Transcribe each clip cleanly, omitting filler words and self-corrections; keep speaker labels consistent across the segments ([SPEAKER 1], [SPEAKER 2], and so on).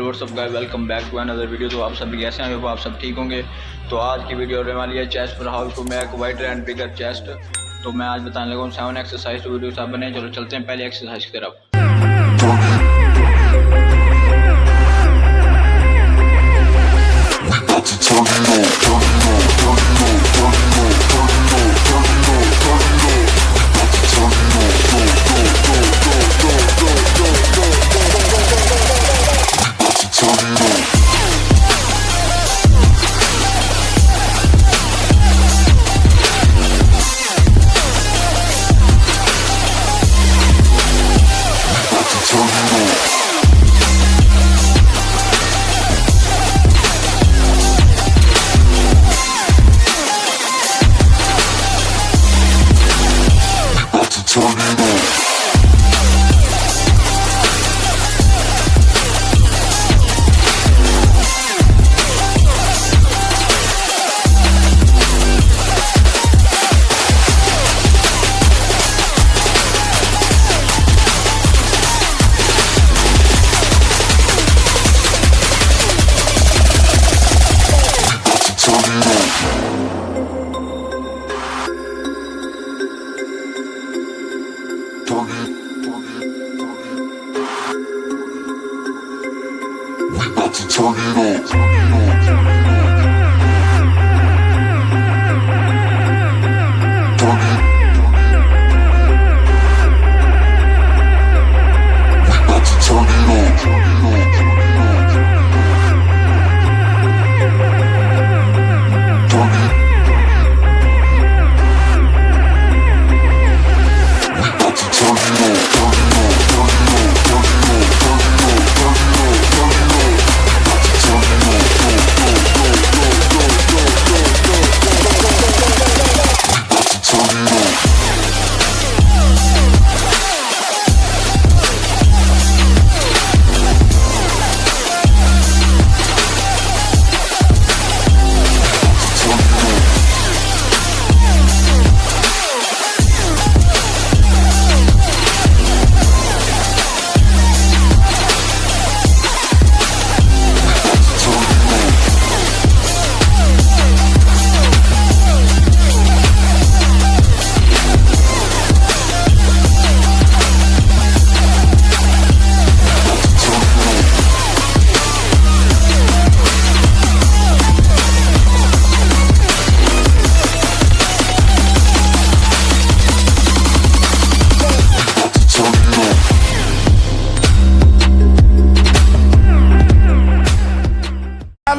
[SPEAKER 1] WhatsApp guys, welcome back to another video. तो आप सभी कैसे हैं? आप सब ठीक होंगे। तो आज की वीडियो होने वाली है चेस्ट पर how to make wider and bigger chest. तो मैं आज बताने लगा हूँ 7 एक्सरसाइज। तो वीडियो साहब बने, चलो चलते हैं पहले एक्सरसाइज की तरफ।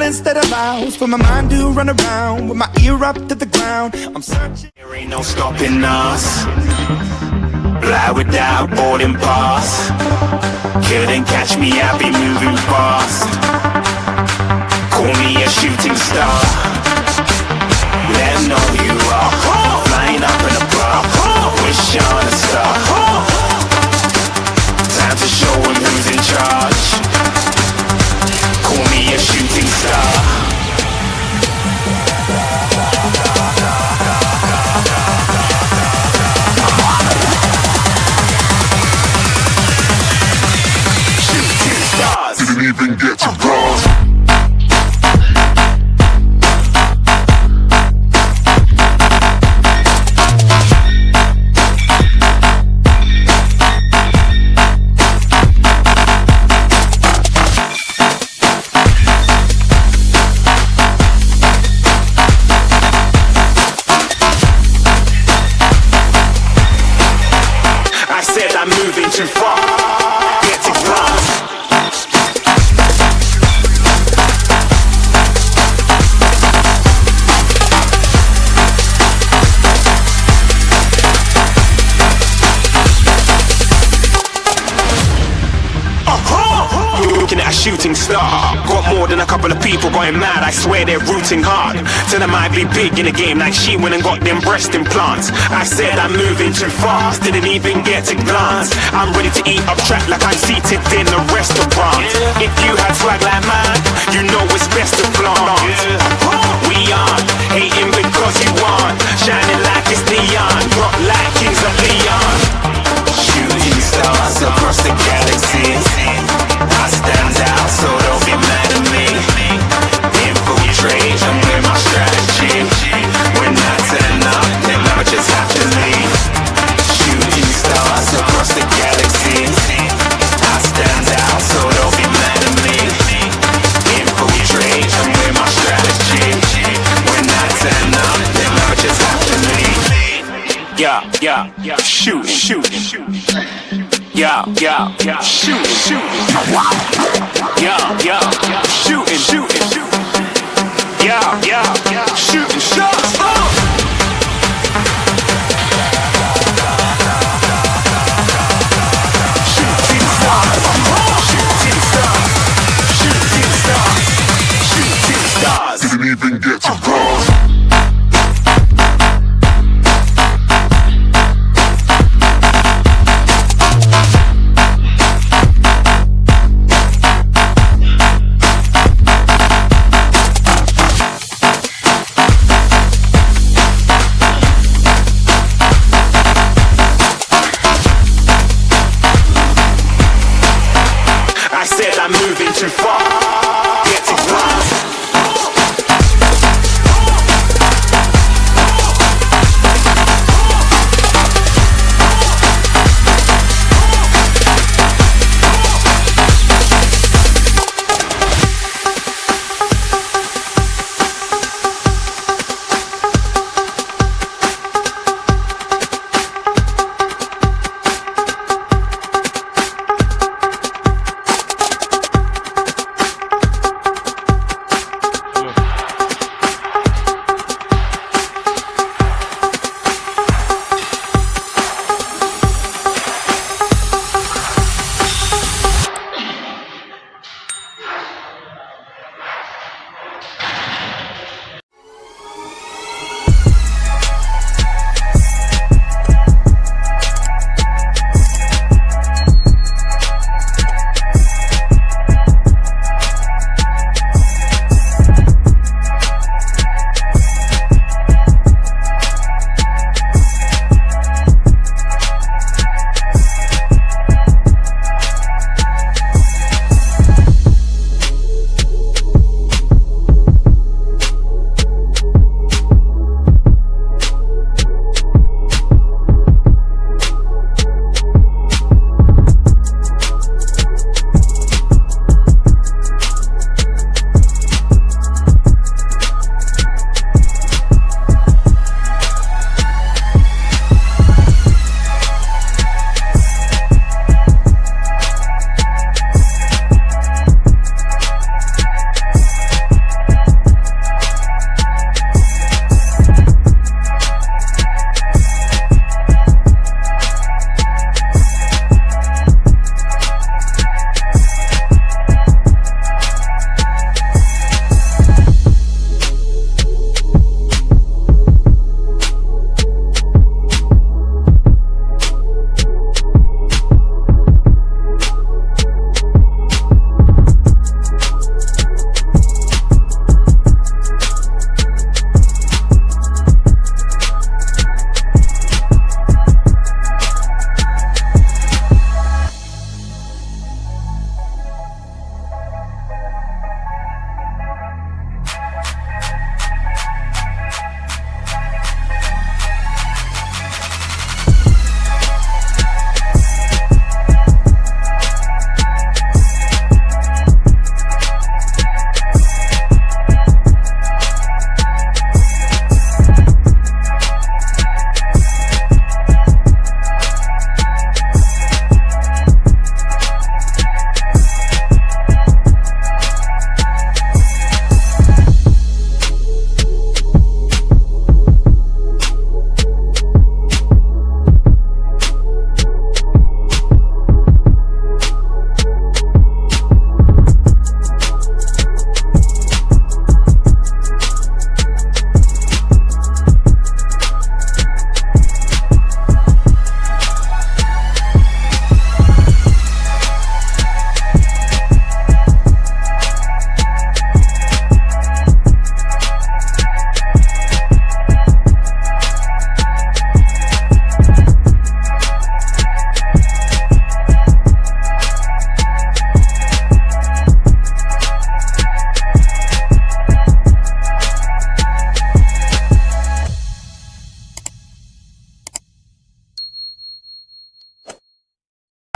[SPEAKER 2] Instead of hours for my mind to run around with my ear up to the ground. I'm searching.
[SPEAKER 3] There ain't no stopping us. Fly without boarding pass. Couldn't catch me, I'll be moving fast. Call me a shooting star. Let 'em know you are flying up in a bar. Wish on a star. Time to show 'em who's in charge. Call me a shooting star. Shooting stars. Didn't even get to cross. I'm moving too far. Get to glass. Looking at a shooting star. Got more than a couple of people going mad. I swear they're rooting hard. Tell them I'd be big in the game like she went and got them breast implants. I said I'm moving too fast, didn't even get to glance. I'm ready to eat up track like I'm seated in a restaurant. If you had swag like mine, you know it's best to flaunt. We aren't hating because you aren't shining like it's neon, rock like Kings of Leon. Shooting stars across the galaxy. I stand out, so don't yeah, shooting. Yeah, shooting. Yeah, shooting. Yeah, shooting shots. Didn't even get to cross. I said I'm moving too far. Get to cross.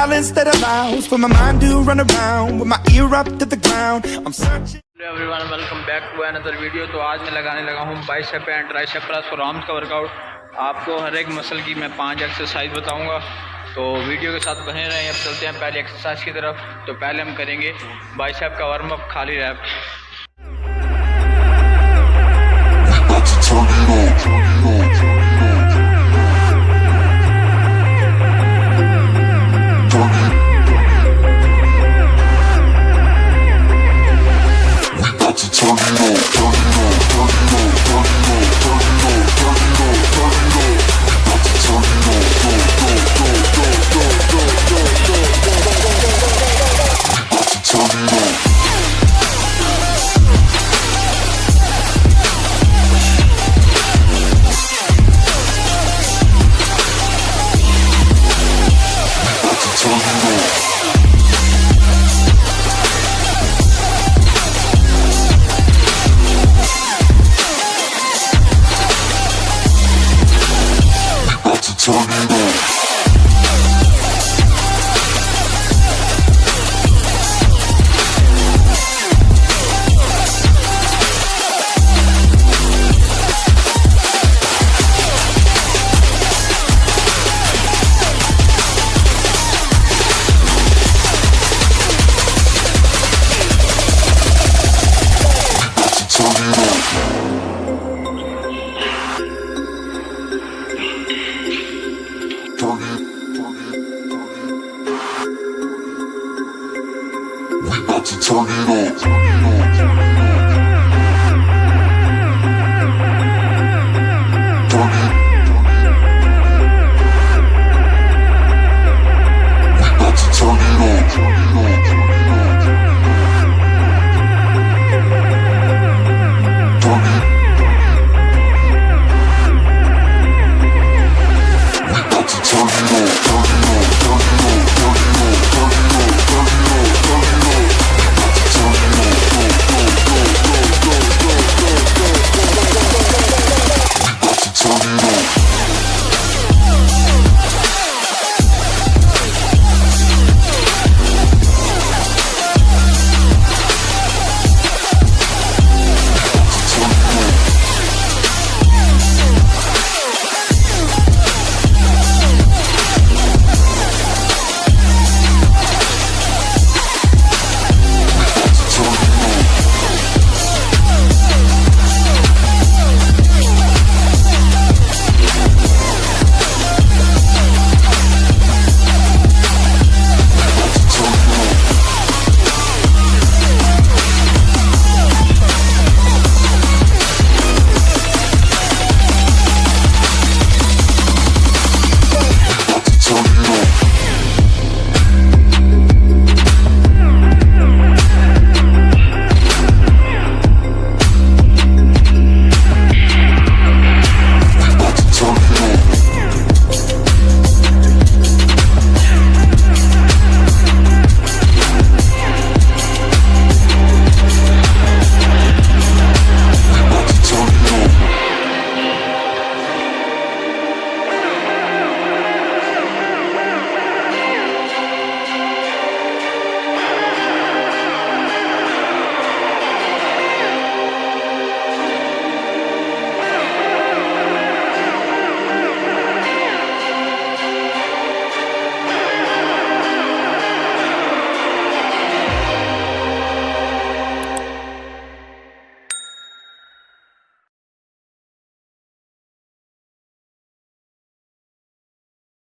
[SPEAKER 2] Silence that allows for my mind to run around with my ear up to the ground. I'm searching.
[SPEAKER 1] Everyone welcome back to another video. तो आज मैं लगाने लगा हूँ bicep and tricep plus for arms का workout. आपको हर एक मसल की मैं 5 एक्सरसाइज बताऊंगा, तो वीडियो के साथ बने रहें। अब चलते हैं पहले एक्सरसाइज की तरफ। तो पहले हम करेंगे बाइसेप का वार्म अप, खाली rap.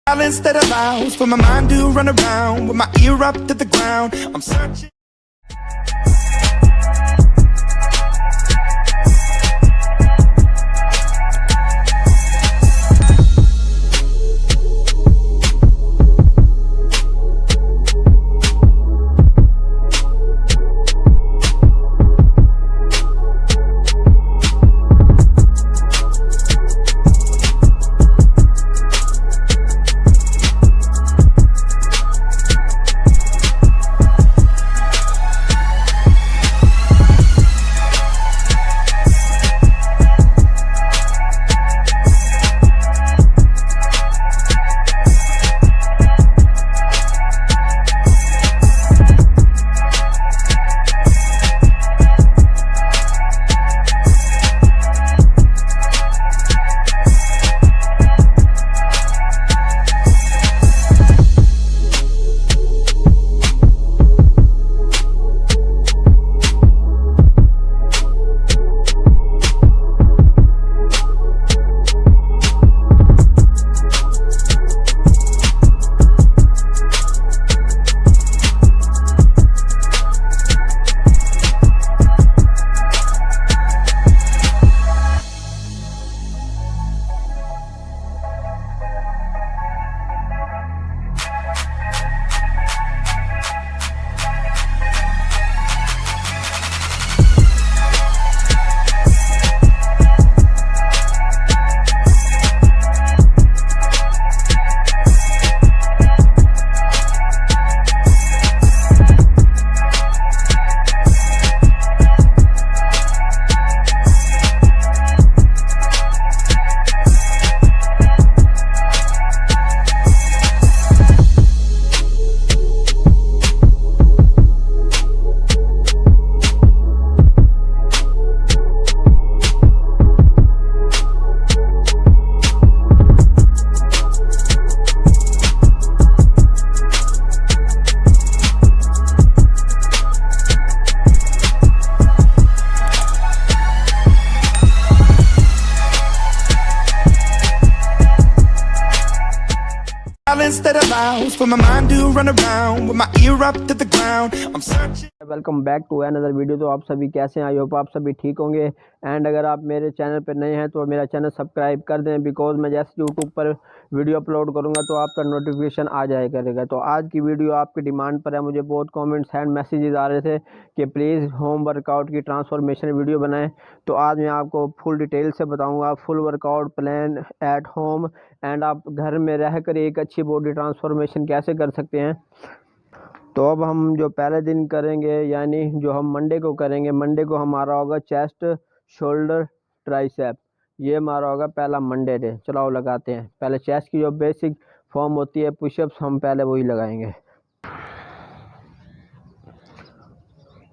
[SPEAKER 2] Silence that allows for my mind to run around with my ear up to the ground. I'm searching. allows for my mind to run around with my ear up to the ground. I'm searching.
[SPEAKER 4] Welcome back to another video. तो आप सभी कैसे हैं? I hope आप सभी ठीक होंगे। And अगर आप मेरे चैनल पर नए हैं तो मेरा चैनल सब्सक्राइब कर दें, बिकॉज मैं जैसे यूट्यूब पर वीडियो अपलोड करूंगा तो आपका नोटिफिकेशन आ जाया करेगा। तो आज की वीडियो आपकी डिमांड पर है। मुझे बहुत कमेंट्स एंड मैसेजेस आ रहे थे कि प्लीज़ होम वर्कआउट की ट्रांसफॉर्मेशन वीडियो बनाएं। तो आज मैं आपको फुल डिटेल से बताऊँगा full workout plan at home, and आप घर में रहकर एक अच्छी बॉडी ट्रांसफॉर्मेशन कैसे कर सकते हैं। तो अब हम जो पहले दिन करेंगे, यानी जो हम मंडे को करेंगे, मंडे को हमारा होगा चेस्ट, शोल्डर, ट्राइसेप। ये हमारा होगा पहला मंडे डे। चलो लगाते हैं। पहले चेस्ट की जो बेसिक फॉर्म होती है पुशअप्स, हम पहले वही लगाएंगे।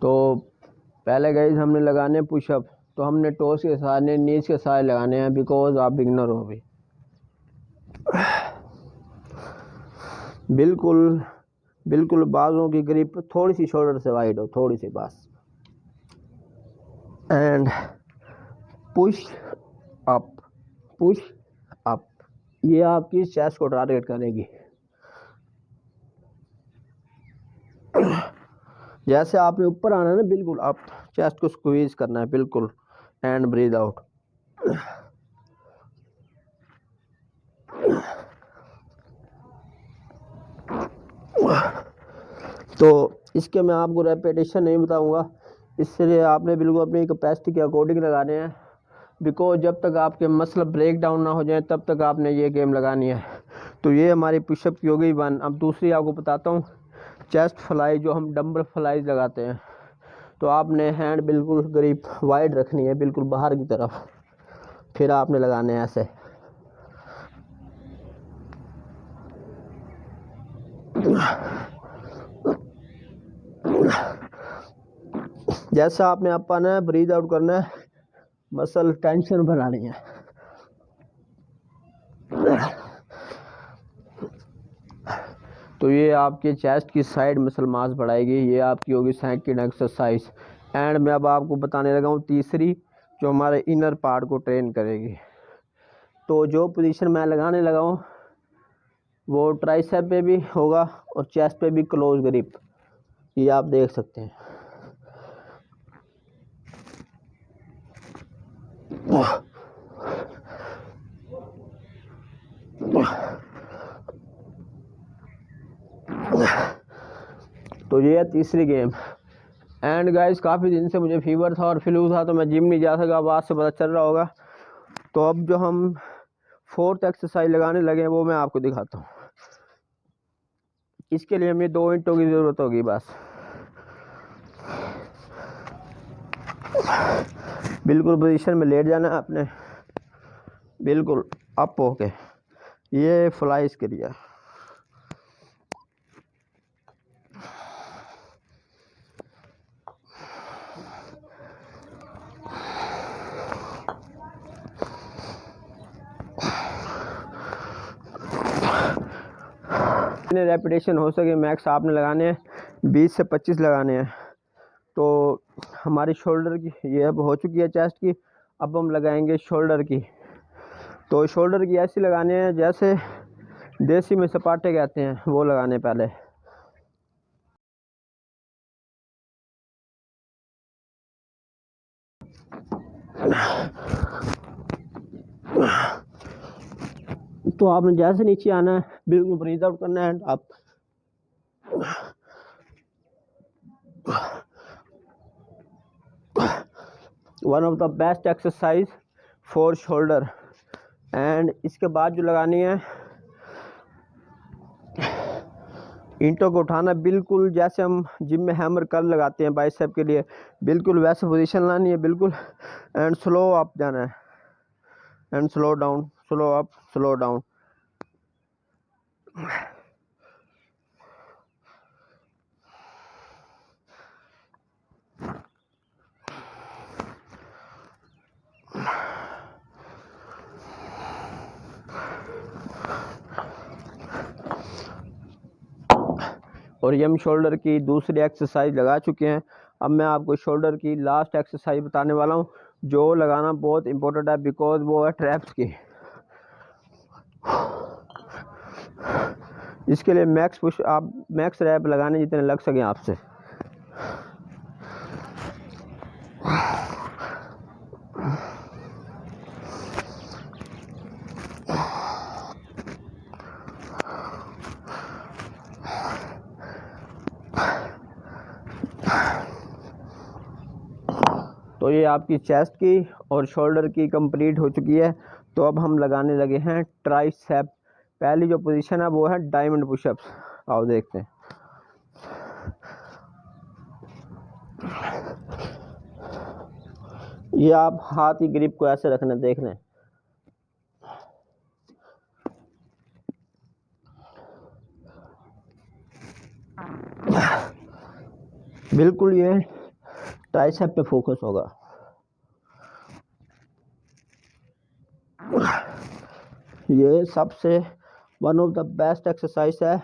[SPEAKER 4] तो पहले गाइस हमने लगाने पुशअप, तो हमने टोस के साथ नीज के साथ लगाने हैं, बिकॉज आप बिगनर हो अभी। बिल्कुल बाजों की ग्रिप थोड़ी सी शोल्डर से वाइड हो, थोड़ी सी बस। एंड पुश अप, ये आपकी चेस्ट को टारगेट करेगी। जैसे आपने ऊपर आना है ना, बिल्कुल अप, चेस्ट को स्क्वीज करना है बिल्कुल, एंड ब्रीद आउट। तो इसके मैं आपको रेपिटेशन नहीं बताऊंगा, इसलिए आपने बिल्कुल अपनी कैपेसिटी के अकॉर्डिंग लगाने हैं, बिकॉज जब तक आपके मसल ब्रेक डाउन ना हो जाए तब तक आपने ये गेम लगानी है। तो ये हमारी पुशअप की हो गई 1। अब दूसरी आपको बताता हूँ चेस्ट फ्लाई, जो हम डंबल फ्लाईज लगाते हैं। तो आपने हैंड बिल्कुल ग्रिप वाइड रखनी है, बिल्कुल बाहर की तरफ, फिर आपने लगाने हैं ऐसे। जैसा आपने अप आना है, ब्रीद आउट करना है, मसल टेंशन बनानी है। तो ये आपके चेस्ट की साइड मसल मास बढ़ाएगी। ये आपकी होगी सेकंड एक्सरसाइज। एंड मैं अब आपको बताने लगा हूँ तीसरी, जो हमारे इनर पार्ट को ट्रेन करेगी। तो जो पोजीशन मैं लगाने लगा हूँ वो ट्राइसेप पे भी होगा और चेस्ट पे भी क्लोज ग्रिप, ये आप देख सकते हैं। तो ये है तीसरी गेम। एंड गाइस काफ़ी दिन से मुझे फीवर था और फ्लू था, तो मैं जिम नहीं जा सका, आवाज़ से पता चल रहा होगा। तो अब जो हम 4th एक्सरसाइज लगाने लगे हैं वो मैं आपको दिखाता हूँ। इसके लिए हमें 2 ईंटों की ज़रूरत होगी बस। बिल्कुल पोजीशन में लेट जाना है आपने, बिल्कुल अप होके। ये फ्लाइज के लिए। जितने रेपिटेशन हो सके मैक्स आपने लगाने हैं, 20 से 25 लगाने हैं। तो हमारी शोल्डर की ये अब हो चुकी है चेस्ट की, अब हम लगाएंगे शोल्डर की। तो शोल्डर की ऐसी लगाने हैं जैसे देसी में सपाटे कहते हैं, वो लगाने पहले। तो आपने जैसे नीचे आना है, बिल्कुल ब्रीथ आउट करना है, आप one of the best exercise for shoulder. And इसके बाद जो लगानी है, ईंटों को उठाना बिल्कुल जैसे हम जिम में हैमर कर लगाते हैं बाइसेप के लिए, बिल्कुल वैसे पोजीशन लानी है बिल्कुल। एंड स्लो अप जाना है, and slow down, slow up, slow down. और ये हम शोल्डर की दूसरी एक्सरसाइज लगा चुके हैं। अब मैं आपको शोल्डर की लास्ट एक्सरसाइज बताने वाला हूँ, जो लगाना बहुत इम्पोर्टेंट है, बिकॉज वो है ट्रैप्स की। इसके लिए मैक्स पुश आप मैक्स रैप लगाने जितने लग सकें आपसे। तो ये आपकी चेस्ट की और शोल्डर की कंप्लीट हो चुकी है। तो अब हम लगाने लगे हैं ट्राइसेप। पहली जो पोजीशन है वो है डायमंड पुशअप्स। आओ देखते हैं। ये आप हाथ की ग्रिप को ऐसे रखना, देख लें। बिल्कुल ये ट्राइसेप पे फोकस होगा। ये सबसे one of the best exercise है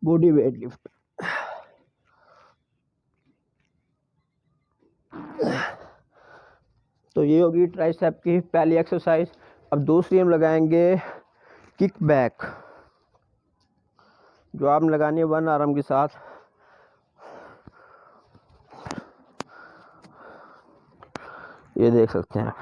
[SPEAKER 4] बॉडी वेट लिफ्ट। तो ये होगी ट्राइसेप की पहली एक्सरसाइज। अब दूसरी हम लगाएंगे किक बैक, जो आपने लगानी है वन आर्म के साथ। ये देख सकते हैं।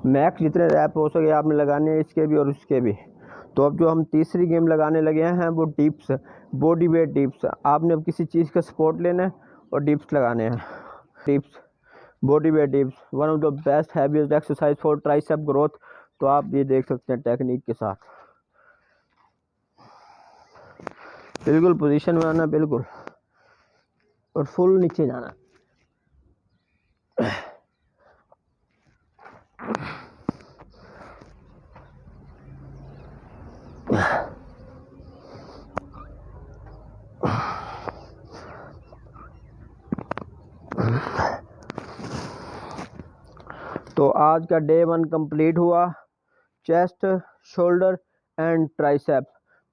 [SPEAKER 4] मैक्स जितने रैप हो सके आपने लगाने हैं, इसके भी और उसके भी। तो अब जो हम तीसरी गेम लगाने लगे हैं वो डिप्स, बॉडी वेट डिप्स। आपने अब किसी चीज़ का सपोर्ट लेना है और डिप्स लगाने हैं। Dips, body weight dips, one of the best heaviest exercise for tricep growth. तो आप ये देख सकते हैं टेक्निक के साथ। बिल्कुल पोजीशन में आना, बिल्कुल, और फुल नीचे जाना। तो आज का डे 1 कंप्लीट हुआ, चेस्ट, शोल्डर एंड ट्राइसेप।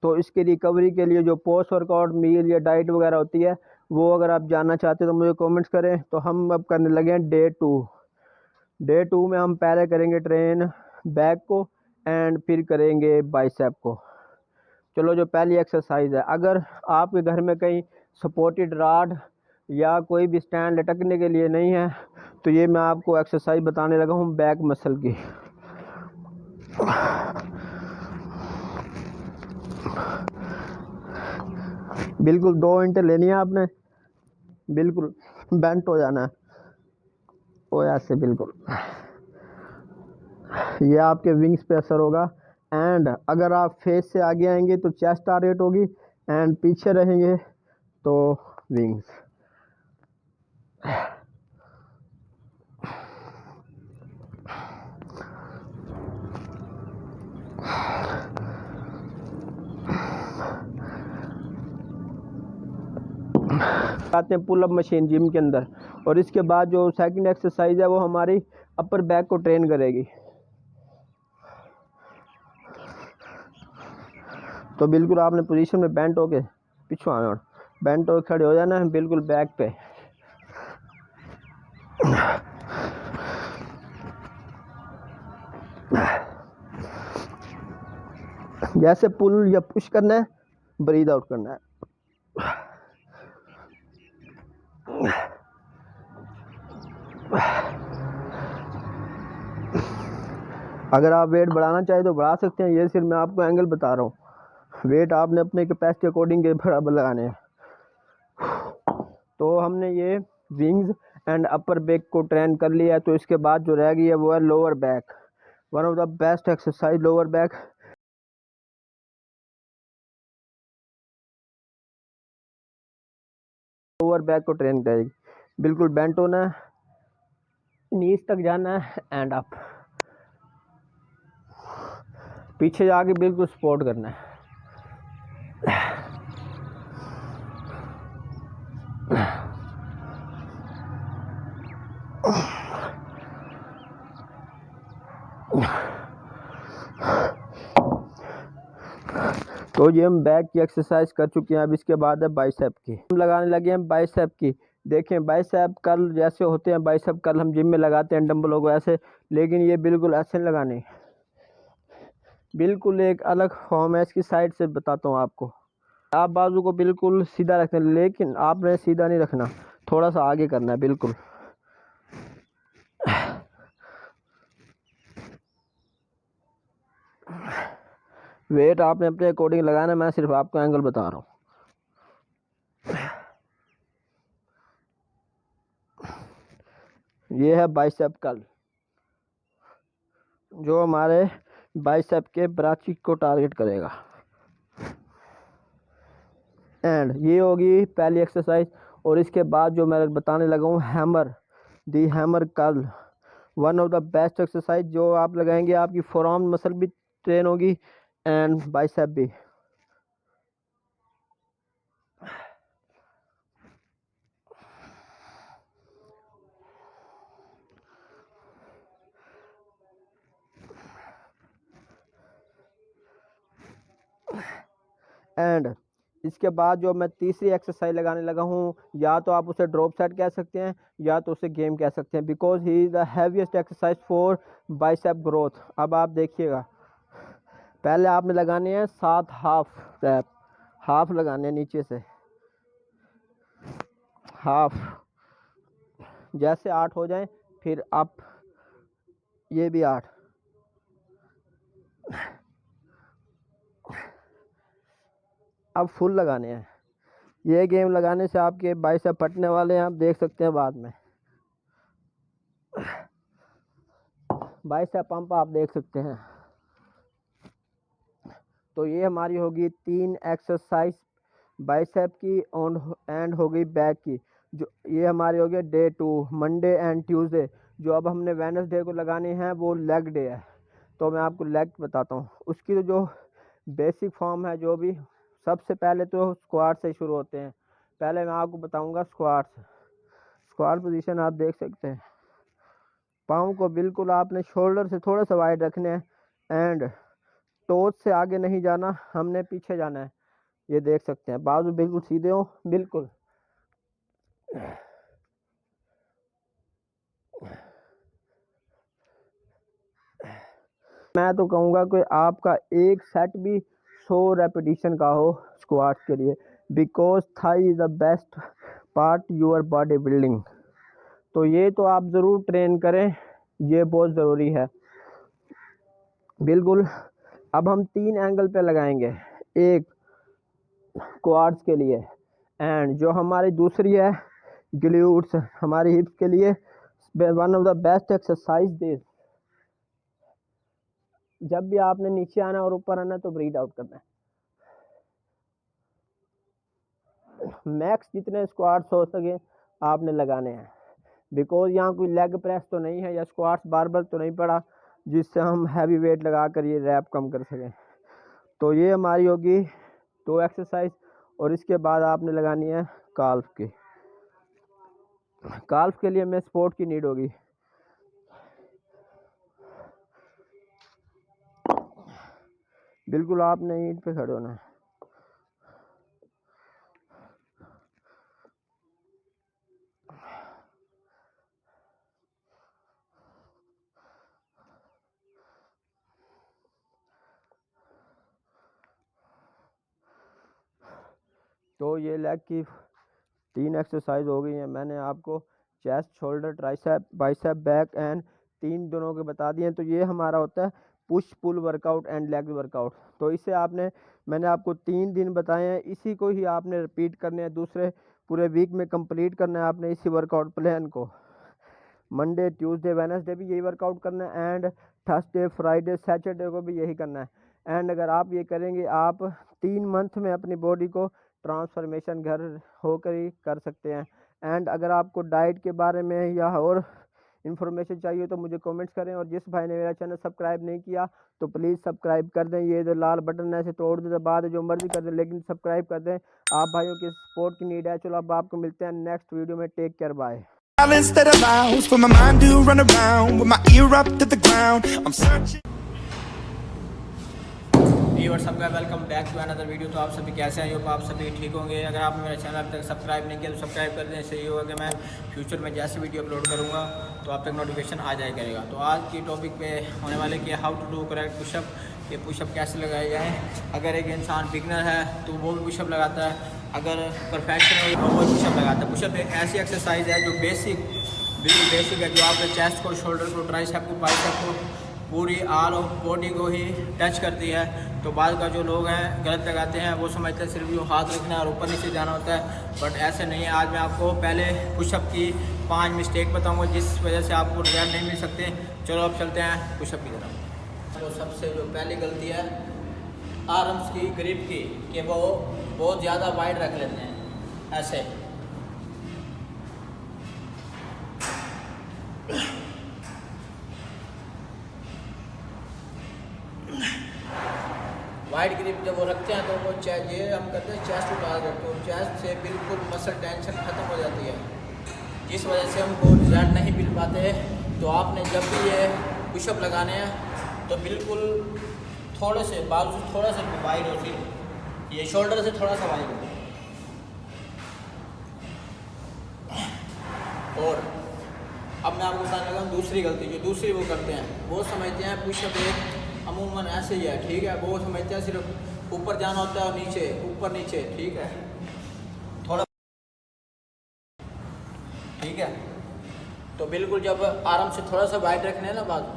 [SPEAKER 4] तो इसकी रिकवरी के लिए जो पोस्ट वर्कआउट मील या डाइट वगैरह होती है, वो अगर आप जानना चाहते हैं तो मुझे कमेंट्स करें। तो हम अब करने लगे हैं डे 2। डे 2 में हम पहले करेंगे ट्रेन बैक को एंड फिर करेंगे बाइसेप को। चलो, जो पहली एक्सरसाइज है, अगर आपके घर में कहीं सपोर्टेड रॉड या कोई भी स्टैंड लटकने के लिए नहीं है, तो ये मैं आपको एक्सरसाइज बताने लगा हूँ बैक मसल की। बिल्कुल 2 इंच लेनी है आपने, बिल्कुल बेंट हो जाना है, ओ ऐसे बिल्कुल। ये आपके विंग्स पे असर होगा। एंड अगर आप फेस से आगे आएंगे तो चेस्ट टारगेट होगी, एंड पीछे रहेंगे तो विंग्स। आते हैं पुल अप मशीन जिम के अंदर। और इसके बाद जो सेकंड एक्सरसाइज है वो हमारी अपर बैक को ट्रेन करेगी। तो बिल्कुल आपने पोजीशन में बेंट होके पीछे आना, बेंट होकर खड़े हो जाना है बिल्कुल बैक पे। जैसे पुल या पुश करना है, ब्रीद आउट करना है। अगर आप वेट बढ़ाना चाहे तो बढ़ा सकते हैं, ये सिर्फ मैं आपको एंगल बता रहा हूँ। वेट आपने अपने कैपेसिटी अकॉर्डिंग के बराबर लगाने हैं। तो हमने ये विंग्स एंड अपर बैक को ट्रेन कर लिया है। तो इसके बाद जो रह गई है वो है lower back, one of the best exercise lower back. Lower back को ट्रेन करेगी, बिल्कुल बेंट होना है, नीज तक जाना है एंड अप, पीछे जाके बिल्कुल सपोर्ट करना है। तो ये हम बैक की एक्सरसाइज कर चुके हैं। अब इसके बाद है बाइसेप की। हम लगाने लगे हैं बाइसेप की। देखें बाइसेप कर्ल जैसे होते हैं, बाइसेप कर्ल हम जिम में लगाते हैं डंबलों को ऐसे, लेकिन ये बिल्कुल ऐसे नहीं लगाने, बिल्कुल एक अलग फॉर्म है इसकी। साइड से बताता हूँ आपको। आप बाजू को बिल्कुल सीधा रखते हैं, लेकिन आपने सीधा नहीं रखना, थोड़ा सा आगे करना है बिल्कुल। वेट आपने अपने अकॉर्डिंग लगाना है, मैं सिर्फ आपको एंगल बता रहा हूँ। ये है बाइसेप कर्ल, जो हमारे बाइसेप के ब्राची को टारगेट करेगा। एंड ये होगी पहली एक्सरसाइज। और इसके बाद जो मैं बताने लगा हूँ hammer, the hammer curl, one of the best exercise जो आप लगाएंगे, आपकी फोरआर्म मसल भी ट्रेन होगी एंड बाइसेप भी। एंड इसके बाद जो मैं तीसरी एक्सरसाइज लगाने लगा हूँ, या तो आप उसे ड्रॉप सेट कह सकते हैं या तो उसे गेम कह सकते हैं, because he is the heaviest exercise for bicep growth. अब आप देखिएगा, पहले आपने लगाने हैं 7 हाफ रैप, हाफ लगाने हैं नीचे से, हाफ, जैसे 8 हो जाएं फिर आप ये भी 8। अब फुल लगाने हैं। ये गेम लगाने से आपके बाइसेप फटने वाले हैं, आप देख सकते हैं बाद में। बाइसेप पंप आप देख सकते हैं। तो ये हमारी होगी 3 एक्सरसाइज बाइसेप की एंड हो गई बैक की। जो ये हमारी हो गई डे 2, मंडे एंड ट्यूसडे। जो अब हमने वेडनेसडे को लगाने हैं वो लेग डे है। तो मैं आपको लेग बताता हूँ। उसकी तो जो बेसिक फॉर्म है, जो भी सबसे पहले तो स्क्वाट से शुरू होते हैं। पहले मैं आपको बताऊंगा स्क्वाट पोजीशन आप देख सकते हैं। पाँव को बिल्कुल आपने शोल्डर से थोड़ा सा वाइड रखने हैं एंड टोज से आगे नहीं जाना, हमने पीछे जाना है। ये देख सकते हैं, बाजू बिल्कुल सीधे हो, बिल्कुल। मैं तो कहूँगा कि आपका एक सेट भी 100 रेपिटेशन का हो स्क्वाट के लिए, because thigh is the best part your body building. तो ये तो आप ज़रूर ट्रेन करें, ये बहुत ज़रूरी है बिल्कुल। अब हम 3 एंगल पे लगाएंगे, एक क्वाड्स के लिए एंड जो हमारी दूसरी है ग्लूट्स, हमारी हिप्स के लिए one of the best exercise this. जब भी आपने नीचे आना और ऊपर आना तो ब्रीथ आउट करना है। मैक्स जितने स्क्वाट्स हो सके आपने लगाने हैं, बिकॉज यहाँ कोई लेग प्रेस तो नहीं है या स्क्वाट्स बारबल तो नहीं पड़ा जिससे हम हैवी वेट लगा कर ये रैप कम कर सकें। तो ये हमारी होगी 2 एक्सरसाइज। और इसके बाद आपने लगानी है काल्फ की। काल्फ के लिए हमें सपोर्ट की नीड होगी। बिल्कुल आपने ईंट पे खड़े होना है। तो ये लेग की 3 एक्सरसाइज हो गई हैं। मैंने आपको chest, shoulder, tricep, bicep, back and 3 दोनों के बता दिए। तो ये हमारा होता है push pull workout and leg workout. तो इसे मैंने आपको 3 दिन बताए हैं, इसी को ही आपने रिपीट करने हैं, दूसरे पूरे वीक में कंप्लीट करना है आपने इसी वर्कआउट प्लान को। मंडे, ट्यूसडे, वेडनेसडे भी यही वर्कआउट करना है एंड थर्सडे, फ्राइडे, सैटरडे को भी यही करना है। एंड अगर आप ये करेंगे, आप 3 मंथ में अपनी बॉडी को ट्रांसफॉर्मेशन घर होकर ही कर सकते हैं। एंड अगर आपको डाइट के बारे में या और इन्फॉर्मेशन चाहिए तो मुझे कमेंट्स करें। और जिस भाई ने मेरा चैनल सब्सक्राइब नहीं किया तो प्लीज़ सब्सक्राइब कर दें। ये जो लाल बटन है इसे तोड़ दें, दबा दें, जो मर्जी कर दें, लेकिन सब्सक्राइब कर दें। आप भाइयों की सपोर्ट की नीड है। चलो अब आपको मिलते हैं नेक्स्ट वीडियो में। Take care, bye.
[SPEAKER 2] Silence that allows for my mind to run around with my ear up to the ground. I'm searching.
[SPEAKER 1] WhatsApp का welcome back to another video. तो आप सभी कैसे हैं? होप आप सभी ठीक होंगे। अगर आपने मेरा चैनल अभी तक सब्सक्राइब नहीं किया तो सब्सक्राइब कर दें। इससे ये होगा कि मैं फ्यूचर में जैसे वीडियो अपलोड करूँगा तो आप तक नोटिफिकेशन आ जाया करेगा। तो आज की टॉपिक पे होने वाले कि how to do correct pushup, ये पुशअप कैसे लगाए जाएँ। अगर एक इंसान बिगनर है तो वो भी पुशअप लगाता है, अगर प्रोफेशनल तो वो पुशअप लगाता है। पुशअप एक ऐसी एक्सरसाइज है जो बिल्कुल बेसिक है, जो आपके चेस्ट को, शोल्डर को, ट्राइसेप को, बाइसेप को, पूरी ऑल ऑफ बॉडी को ही टच करती है। तो बाद का जो लोग हैं गलत लगाते हैं, वो समझते हैं सिर्फ जो हाथ रखना है और ऊपर नीचे जाना होता है, बट ऐसे नहीं है। आज मैं आपको पहले पुशअप की 5 मिस्टेक बताऊंगा जिस वजह से आपको रिजल्ट नहीं मिल सकते। चलो अब चलते हैं पुशअप की तरफ। तो सबसे जो पहली गलती है आर्म्स की ग्रिप की, कि वो बहुत ज़्यादा वाइड रख लेते हैं ऐसे। वाइड ग्रिप जब वो रखते हैं तो वो ये हम करते हैं चेस्ट उतार देते हैं, तो चेस्ट से बिल्कुल मसल टेंशन ख़त्म हो जाती है, जिस वजह से हमको रिजल्ट नहीं मिल पाते। तो आपने जब भी ये पुशअप लगाने हैं तो बिल्कुल थोड़े से बाजू से थोड़ा सा वाइड हो, फिर ये शोल्डर से थोड़ा सा वाइड हो। और अब मैं आपको बताने लगा दूसरी गलती, जो दूसरी वो करते हैं, वो समझते हैं पुशअप एक अमूमन ऐसे ही है, ठीक है। वो समझते हैं सिर्फ ऊपर जाना होता है और नीचे, ऊपर नीचे, ठीक है, थोड़ा, ठीक है। तो बिल्कुल जब आराम से थोड़ा सा वाइड रखने हैं ना बाजू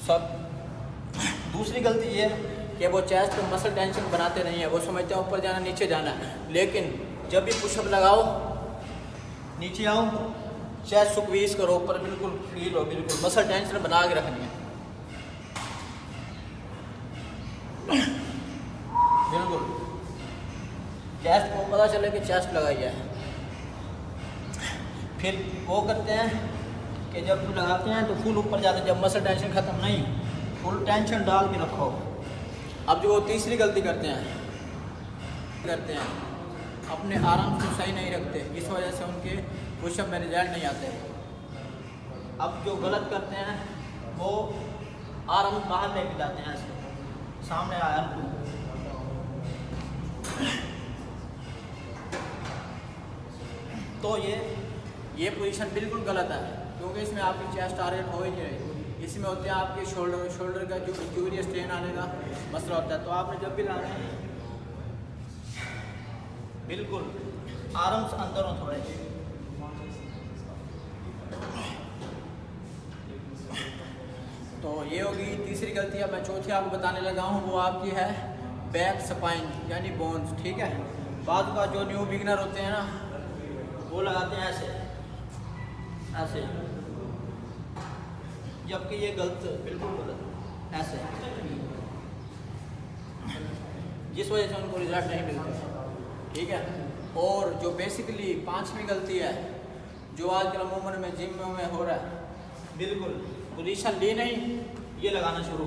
[SPEAKER 1] सब। दूसरी गलती ये है कि वो चेस्ट पे मसल टेंशन बनाते नहीं है, वो समझते हैं ऊपर जाना नीचे जाना है। लेकिन जब भी पुशअप लगाओ, नीचे आओ, चेस्ट स्क्वीज करो, ऊपर बिल्कुल फील हो, बिल्कुल मसल टेंशन बना के रखनी है, बिल्कुल चेस्ट को पता चले कि चेस्ट लगाई है। फिर वो करते हैं कि जब लगाते हैं तो फुल ऊपर जाते हैं, जब मसल टेंशन ख़त्म नहीं, फुल टेंशन डाल के रखो। अब जो वो तीसरी गलती करते हैं अपने आराम को सही नहीं रखते, इस वजह से उनके पुशअप में रिजल्ट नहीं आते। अब जो गलत करते हैं वो आर्म बाहर लेके जाते हैं, ऐसे सामने आया तो ये पोजीशन बिल्कुल गलत है, क्योंकि इसमें आपकी चेस्ट टारगेट हो ही नहीं रही। इसमें होते हैं आपके शोल्डर का जो इंजूरी स्ट्रेन आने का मसला होता है। तो आपने जब भी लाना है बिल्कुल आर्म्स अंदर हो थोड़े। तो ये होगी तीसरी गलती। अब मैं चौथी आपको बताने लगा हूँ, वो आपकी है बैक स्पाइन यानी बोन्स, ठीक है। बाद का जो न्यू बिगनर होते हैं ना, वो लगाते हैं ऐसे ऐसे, जबकि ये गलत, बिल्कुल गलत, ऐसे, जिस वजह से उनको रिजल्ट नहीं मिलता, ठीक है। और जो बेसिकली 5वीं गलती है, जो आजकल अमूमन में जिम में हो रहा है, बिल्कुल पोजीशन ली नहीं, ये लगाना शुरू।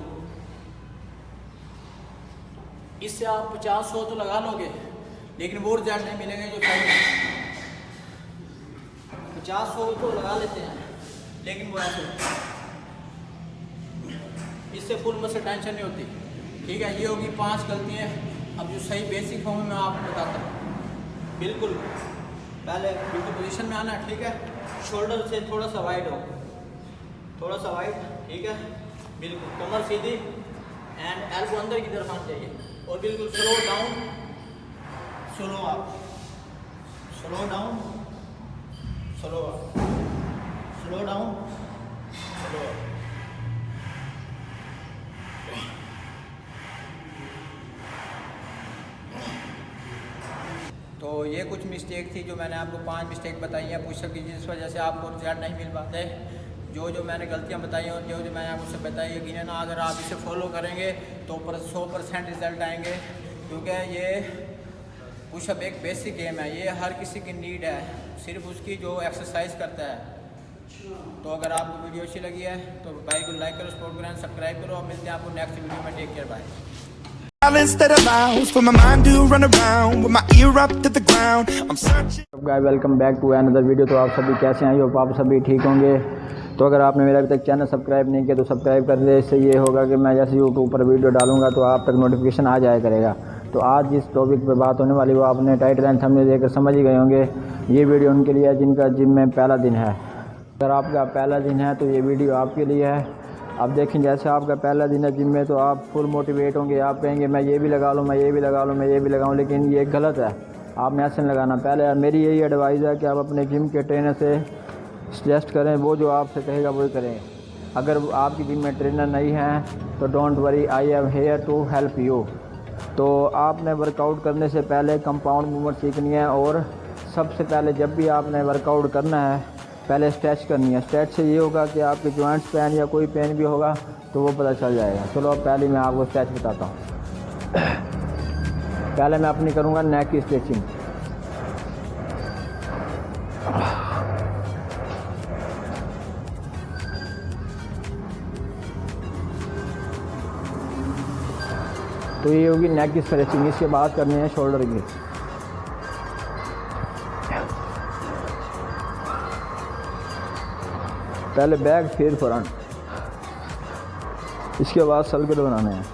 [SPEAKER 1] इससे आप 50-100 तो लगा लोगे, लेकिन वो रिजल्ट नहीं मिलेंगे जो चाहिए। 50-100 तो लगा लेते हैं, लेकिन वो ऐसे, इससे फुल मसल टेंशन नहीं होती, ठीक है। ये होगी 5 गलतियाँ। अब जो सही बेसिक फॉर्म में मैं आपको बताता हूँ। बिल्कुल पहले बिल्कुल पोजीशन में आना, ठीक है। शोल्डर से थोड़ा सा वाइड हो, थोड़ा सा वाइड, ठीक है। बिल्कुल कमर सीधी एंड एल्बो अंदर की तरफ आना चाहिए, और बिल्कुल slow down, slow up, slow down, slow up, slow down, slow up. तो ये कुछ मिस्टेक थी जो मैंने आपको 5 मिस्टेक बताई हैं पुशअप की, जिस वजह से आपको रिजल्ट नहीं मिल पाते। जो मैंने गलतियां बताई और जो मैंने आपको सब बताई, यकीनन अगर आप इसे फॉलो करेंगे तो 100% रिजल्ट आएंगे, क्योंकि ये पुशअप एक बेसिक गेम है, ये हर किसी की नीड है, सिर्फ उसकी जो एक्सरसाइज करता है। तो अगर आपको वीडियो अच्छी लगी है तो भाई को लाइक करो, सपोर्ट करें, सब्सक्राइब करो, और मिलते हैं आपको नेक्स्ट वीडियो में। Take care, bye.
[SPEAKER 2] silence that allows for my mind to run around with my ear up to the ground. I'm searching.
[SPEAKER 4] Guys welcome back to another video. तो आप सभी कैसे हैं? होप आप सभी ठीक होंगे। तो अगर आपने मेरा अभी तक चैनल सब्सक्राइब नहीं किया तो सब्सक्राइब कर दे। इससे ये होगा कि मैं जैसे यूट्यूब पर वीडियो डालूंगा तो आप तक नोटिफिकेशन आ जाया करेगा। तो आज जिस टॉपिक पे बात होने वाली वो आपने टाइटल एंड थंबनेल देखकर समझ ही गए होंगे। ये वीडियो उनके लिए है जिनका जिम में पहला दिन है। अगर आपका पहला दिन है तो ये वीडियो आपके लिए है। आप देखें जैसे आपका पहला दिन है जिम में तो आप फुल मोटिवेट होंगे। आप कहेंगे मैं ये भी लगा लूँ, मैं ये भी लगा लूँ, मैं ये भी लगाऊँ, लेकिन ये गलत है। आपने ऐसे नहीं लगाना। पहले मेरी यही एडवाइस है कि आप अपने जिम के ट्रेनर से सजेस्ट करें, वो जो आपसे कहेगा वही करें। अगर आपकी जिम में ट्रेनर नहीं है तो don't worry, I am here to help you. तो आपने वर्कआउट करने से पहले कंपाउंड मूवमेंट सीखनी है और सबसे पहले जब भी आपने वर्कआउट करना है पहले स्ट्रेच करनी है। स्ट्रेच से ये होगा कि आपके जॉइंट्स पेन या कोई पेन भी होगा तो वो पता चल जाएगा। चलो अब पहले मैं आपको स्ट्रेच बताता हूँ। पहले मैं अपनी करूँगा नेक की स्ट्रेचिंग। तो ये होगी नेक की स्ट्रेचिंग। इसके बाद करनी है शोल्डर की। पहले बैक फिर फ्रंट, इसके बाद सर्किट बनाने हैं।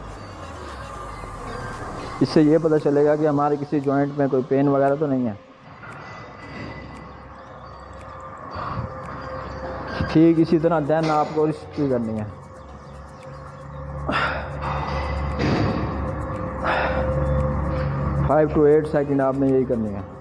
[SPEAKER 4] इससे ये पता चलेगा कि हमारे किसी जॉइंट में कोई पेन वगैरह तो नहीं है। ठीक इसी तरह देन आपको रिस्ट्री करनी है। फाइव टू 8 सेकेंड आपने यही करनी है।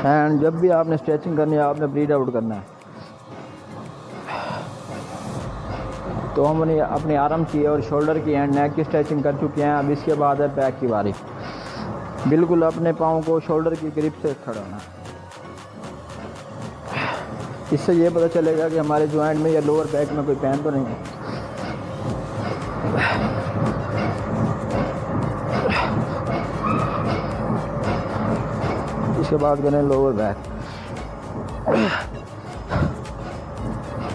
[SPEAKER 4] एंड जब भी आपने स्ट्रेचिंग करनी है आपने ब्रीथ आउट करना है। तो हमने अपने आर्म की और शोल्डर की एंड नेक की स्ट्रेचिंग कर चुके हैं। अब इसके बाद है बैक की बारी। बिल्कुल अपने पाँव को शोल्डर की ग्रिप से खड़ा होना। इससे ये पता चलेगा कि हमारे जॉइंट में या लोअर बैक में कोई पेन तो नहीं है। इसके बाद करें लोअर बैक।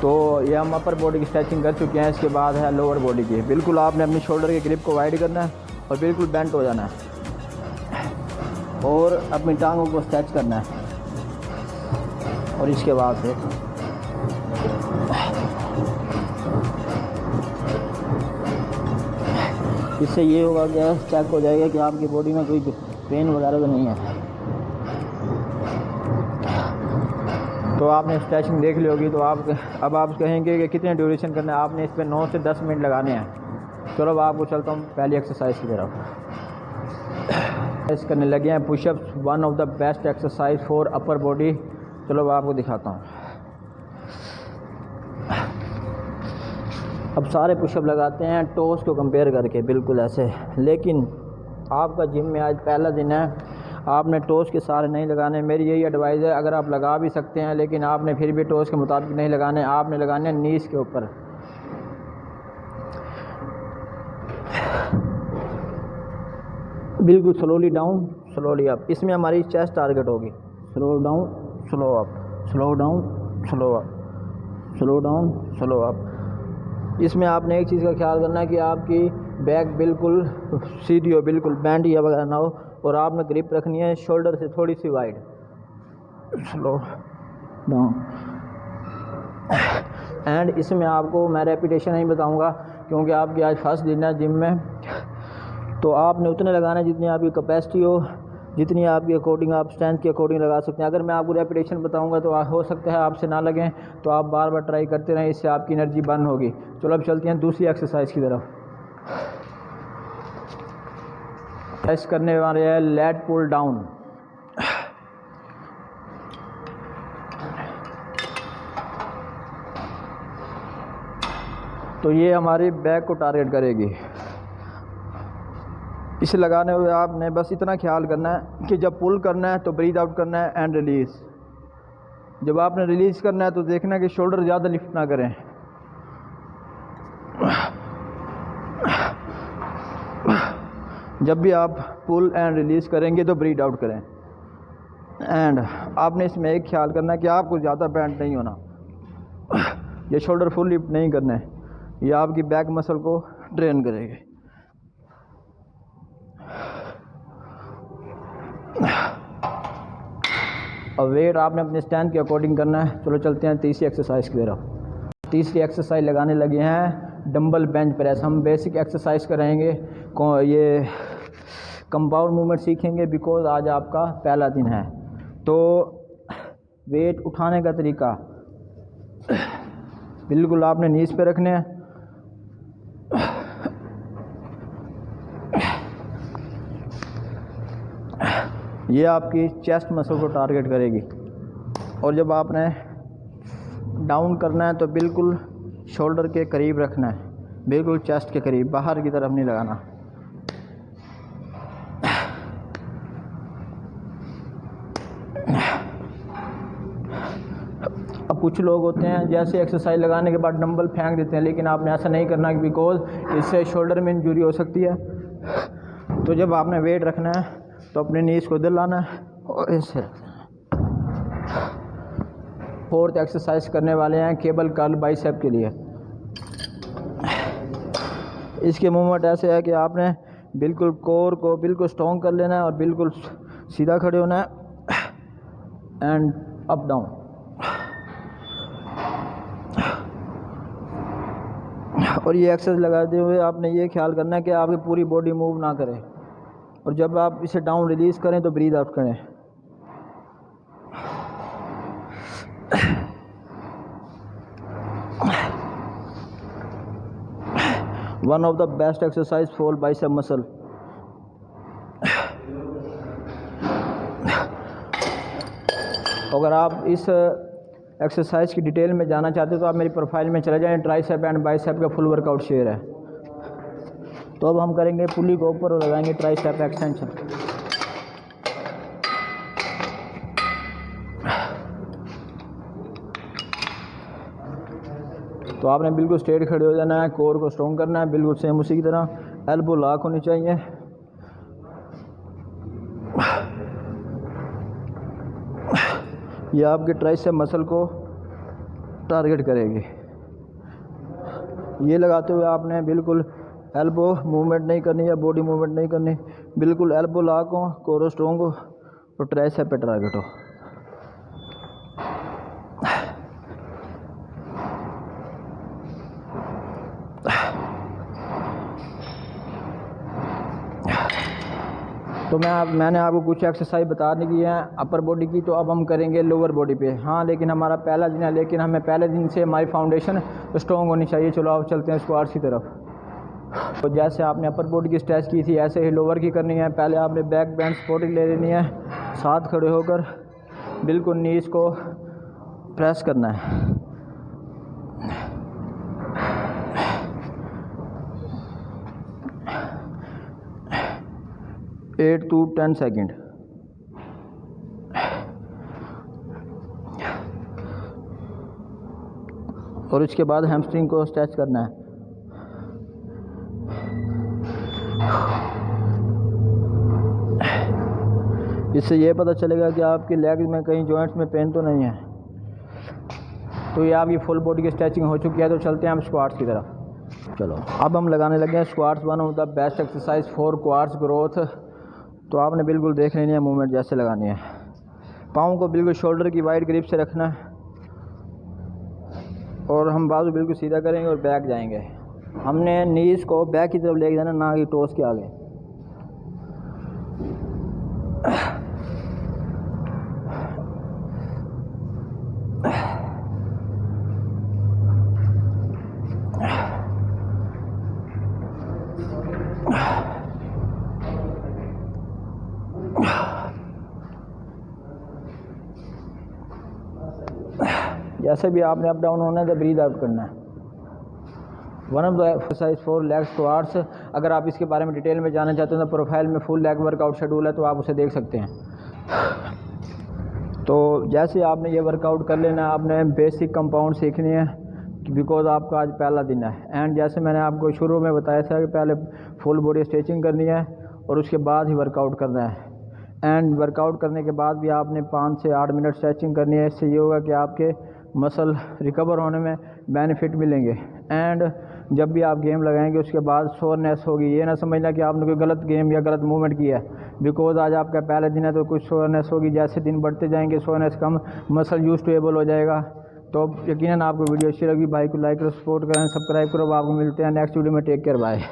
[SPEAKER 4] तो ये हम अपर बॉडी की स्ट्रेचिंग कर चुके हैं। इसके बाद है लोअर बॉडी की। बिल्कुल आपने अपनी शोल्डर के ग्रिप को वाइड करना है और बिल्कुल बेंट हो जाना है और अपनी टांगों को स्ट्रेच करना है। और इसके बाद फिर इससे ये होगा कि चेक हो जाएगा कि आपकी बॉडी में कोई पेन वगैरह तो नहीं है। तो आपने स्ट्रेचिंग देख ली होगी। तो अब आप कहेंगे कि कितने ड्यूरेशन करना है। आपने इस पर 9 से 10 मिनट लगाने हैं। चलो अब आपको चलता हूँ पहली एक्सरसाइज की तरफ। एक्सरसाइज करने लगे हैं pushups, one of the best exercise for upper body. चलो अब आपको दिखाता हूँ। अब सारे पुशअप लगाते हैं टोस को कंपेयर करके, बिल्कुल ऐसे। लेकिन आपका जिम में आज पहला दिन है, आपने टोस के सारे नहीं लगाने। मेरी यही एडवाइस है, अगर आप लगा भी सकते हैं लेकिन आपने फिर भी टोस के मुताबिक नहीं लगाने। आपने लगाने हैं नीज के ऊपर। बिल्कुल स्लोली डाउन, स्लोली अप। इसमें हमारी चेस्ट टारगेट होगी। Slow down, slow up, slow down, slow up, slow down, slow up. इसमें आपने एक चीज़ का ख्याल करना है कि आपकी बैक बिल्कुल सीधी हो, बिल्कुल बैंड या वगैरह ना हो। और आपने ग्रिप रखनी है शोल्डर से थोड़ी सी वाइड। Slow down. एंड इसमें आपको मैं रेपिटेशन नहीं बताऊंगा क्योंकि आपकी आज फर्स्ट दिन है जिम में। तो आपने उतने लगाना है जितनी आपकी कैपेसिटी हो, जितनी आपकी अकॉर्डिंग आप स्ट्रेंथ के अकॉर्डिंग लगा सकते हैं। अगर मैं आपको रेपिटेशन बताऊंगा तो हो सकता है आपसे ना लगें, तो आप बार बार ट्राई करते रहें। इससे आपकी एनर्जी बर्न होगी। चलो अब चलते हैं दूसरी एक्सरसाइज की तरफ। एक्सरसाइज करने वाले हैं लेट पुल डाउन। तो ये हमारी बैक को टारगेट करेगी। इसे लगाने हुए आपने बस इतना ख्याल करना है कि जब पुल करना है तो ब्रीथ आउट करना है एंड रिलीज़। जब आपने रिलीज़ करना है तो देखना कि शोल्डर ज़्यादा लिफ्ट ना करें। जब भी आप पुल एंड रिलीज़ करेंगे तो ब्रीथ आउट करें। एंड आपने इसमें एक ख्याल करना है कि आपको ज़्यादा बेंड नहीं होना, ये शोल्डर फुल लिफ्ट नहीं करना है, ये आपकी बैक मसल को ट्रेन करेगी। और वेट आपने अपने स्टैंड के अकॉर्डिंग करना है। चलो चलते हैं तीसरी एक्सरसाइज की तरफ। तीसरी एक्सरसाइज लगाने लगे हैं डंबल बेंच प्रेस। हम बेसिक एक्सरसाइज करेंगे, ये कंपाउंड मूवमेंट सीखेंगे बिकॉज आज आपका पहला दिन है। तो वेट उठाने का तरीका बिल्कुल आपने नीज पे रखने हैं। ये आपकी चेस्ट मसल को टारगेट करेगी। और जब आपने डाउन करना है तो बिल्कुल शोल्डर के करीब रखना है, बिल्कुल चेस्ट के करीब, बाहर की तरफ नहीं लगाना। अब कुछ लोग होते हैं जैसे एक्सरसाइज लगाने के बाद डंबल फेंक देते हैं, लेकिन आपने ऐसा नहीं करना बिकॉज इससे शोल्डर में इंजरी हो सकती है। तो जब आपने वेट रखना है तो अपने नीज को इधर लाना है और ऐसे। फोर्थ एक्सरसाइज करने वाले हैं केबल कर्ल बाइसेप के लिए। इसके मूवमेंट ऐसे है कि आपने बिल्कुल कोर को बिल्कुल स्ट्रॉन्ग कर लेना है और बिल्कुल सीधा खड़े होना है एंड अप डाउन। और ये एक्सरसाइज लगाते हुए आपने ये ख्याल करना है कि आपकी पूरी बॉडी मूव ना करे, और जब आप इसे डाउन रिलीज़ करें तो ब्रीथ आउट करें। One of the best exercise for bicep muscle. अगर आप इस एक्सरसाइज की डिटेल में जाना चाहते हो तो आप मेरी प्रोफाइल में चले जाएं, ट्राइसेप एंड बाइसेप का फुल वर्कआउट शेयर है। तो अब हम करेंगे पुली को ऊपर और लगाएंगे ट्राइसेप एक्सटेंशन। तो आपने बिल्कुल स्ट्रेट खड़े हो जाना है, कोर को स्ट्रॉन्ग करना है, बिल्कुल सेम उसी की तरह। एल्बो लॉक होनी चाहिए। ये आपके ट्राइसेप मसल को टारगेट करेगी। ये लगाते हुए आपने बिल्कुल एल्बो मूवमेंट नहीं करनी या बॉडी मूवमेंट नहीं करनी, बिल्कुल एल्बो लॉक हो, कोर स्ट्रॉन्ग हो और ट्राइसेप पे टारगेट हो। तो मैंने आपको कुछ एक्सरसाइज बताने की है अपर बॉडी की, तो अब हम करेंगे लोअर बॉडी पे। हाँ, लेकिन हमारा पहला दिन है, लेकिन हमें पहले दिन से हमारी फाउंडेशन स्ट्रॉन्ग होनी चाहिए। चलो आप चलते हैं स्क्वाट्स की तरफ। तो जैसे आपने अपर बॉडी की स्ट्रेच की थी ऐसे ही लोअर की करनी है। पहले आपने बैक बेंच सपोर्टिंग ले लेनी है, साथ खड़े होकर बिल्कुल नीज को प्रेस करना है। 8 to 10 सेकेंड। और इसके बाद हैमस्ट्रिंग को स्ट्रेच करना है। इससे ये पता चलेगा कि आपकी लेग्स में कहीं जॉइंट्स में पेन तो नहीं है। तो ये आपकी फुल बॉडी की स्ट्रेचिंग हो चुकी है। तो चलते हैं हम स्क्वाट्स की तरफ। चलो अब हम लगाने लगे हैं squats. One of the best exercise for quads growth. तो आपने बिल्कुल देख लेनी है मूवमेंट जैसे लगानी है। पाँव को बिल्कुल शोल्डर की वाइड ग्रिप से रखना है और हम बाजू बिल्कुल सीधा करेंगे और बैक जाएंगे। हमने नीज को बैक की तरफ लेके जाना, ना कि टोस के आगे। जैसे भी आपने अप डाउन होना है तो ब्रीथ आउट करना है। One of the exercise for leg squats. अगर आप इसके बारे में डिटेल में जानना चाहते हैं तो प्रोफाइल में फुल लेग वर्कआउट शेड्यूल है, तो आप उसे देख सकते हैं। तो जैसे आपने ये वर्कआउट कर लेना, आपने बेसिक कंपाउंड सीखनी है बिकॉज आपका आज पहला दिन है। एंड जैसे मैंने आपको शुरू में बताया था कि पहले फुल बॉडी स्ट्रेचिंग करनी है और उसके बाद ही वर्कआउट करना है। एंड वर्कआउट करने के बाद भी आपने 5 से 8 मिनट स्ट्रेचिंग करनी है। इससे ये होगा कि आपके मसल रिकवर होने में बेनिफिट मिलेंगे। एंड जब भी आप गेम लगाएंगे उसके बाद सोरनेस होगी। ये ना समझना कि आपने कोई गलत गेम या गलत मूवमेंट किया है, बिकॉज आज आपका पहला दिन है तो कुछ सोरनेस होगी। जैसे दिन बढ़ते जाएंगे सोरनेस कम, मसल यूज टू एबल हो जाएगा। तो यकीनन आपको वीडियो अच्छी लगी, भाई को लाइक करो, सपोर्ट करें, सब्सक्राइब करो। आपको मिलते हैं नेक्स्ट वीडियो में। Take care, bye.